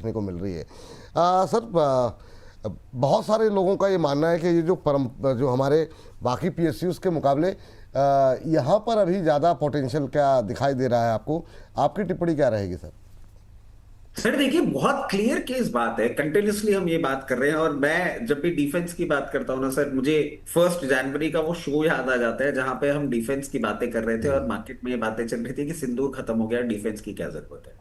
देखने को मिल रही है। सर, बहुत सारे लोगों का ये मानना है कि ये जो हमारे बाकी पीएसयूज के मुकाबले यहाँ पर अभी ज़्यादा पोटेंशियल क्या दिखाई दे रहा है आपको? आपकी टिप्पणी क्या रहेगी सर? सर देखिए, बहुत क्लियर केस बात है। कंटिन्यूसली हम ये बात कर रहे हैं, और मैं जब भी डिफेंस की बात करता हूँ ना सर, मुझे 1 जनवरी का वो शो याद आ जाता है जहां पे हम डिफेंस की बातें कर रहे थे और मार्केट में ये बातें चल रही थी कि सिंदूर खत्म हो गया, डिफेंस की क्या जरूरत है।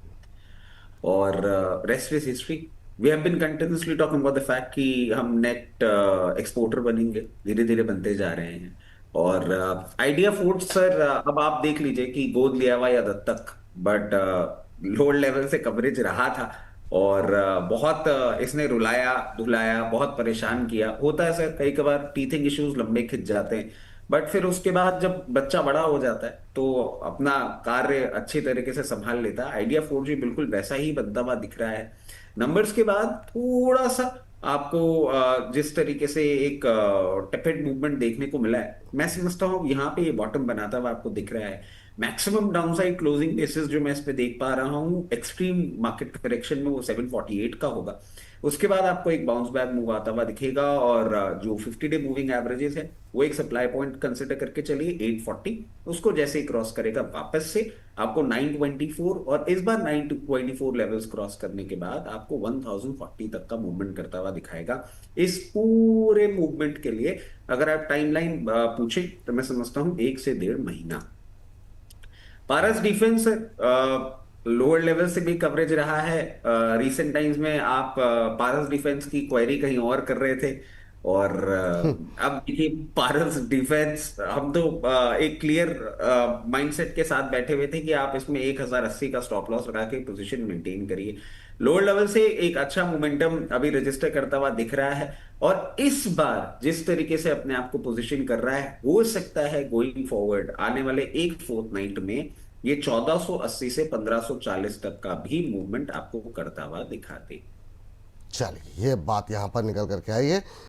और rest is history. We have been continuously talking about the fact कि हम नेट एक्सपोर्टर बनेंगे, धीरे धीरे बनते जा रहे हैं। और आइडिया फूड सर, अब आप देख लीजिए कि गोद लिया हुआ या दत्तक, बट लोअर लेवल से कवरेज रहा था। और बहुत इसने रुलाया धुलाया, बहुत परेशान किया। होता है सर, कई कबार टीथिंग इश्यूज लंबे खिंच जाते हैं, बट फिर उसके बाद जब बच्चा बड़ा हो जाता है तो अपना कार्य अच्छी तरीके से संभाल लेता है। आइडिया 4G बिल्कुल वैसा ही बनता हुआ दिख रहा है। नंबर्स के बाद थोड़ा सा आपको जिस तरीके से एक टेपेड मूवमेंट देखने को मिला है, मैं समझता हूँ यहाँ पे ये बॉटम बनाता हुआ आपको दिख रहा है। मैक्सिमम डाउनसाइड क्लोजिंग बेसिस जो मैं इस पे देख पा रहा हूँ एक्सट्रीम मार्केट करेक्शन में, वो 748 का होगा। उसके बाद आपको एक बाउंस बैक मूव आता हुआ दिखेगा, और जो 50 डे मूविंग एवरेजेस है वो एक सप्लाई पॉइंट कंसिडर करके चलिए 840। उसको जैसे ही क्रॉस करेगा वापस से आपको 924, और इस बार 924 लेवल्स क्रॉस करने के बाद आपको 1040 तक का मूवमेंट करता हुआ दिखाएगा। इस पूरे मूवमेंट के लिए अगर आप टाइमलाइन पूछें तो मैं समझता हूं 1 से 1.5 महीना। पारस डिफेंस लोअर लेवल से भी कवरेज रहा है। रीसेंट टाइम्स में आप पारस डिफेंस की क्वेरी कहीं और कर रहे थे, और अब देखिए पारस डिफेंस, हम तो एक क्लियर माइंडसेट के साथ बैठे हुए थे कि आप इसमें 1080 का स्टॉप लॉस लगा के पोजीशन मेंटेन करिए। लोअर लेवल से एक अच्छा मोमेंटम अभी रजिस्टर करता हुआ दिख रहा है, और इस बार जिस तरीके से अपने आप को पोजीशन कर रहा है, हो सकता है गोइंग फॉरवर्ड आने वाले एक फोर्थ नाइट में ये 1480 से 1540 तक का भी मूवमेंट आपको करता हुआ दिखा दे। चलिए, ये बात यहाँ पर निकल करके आई है।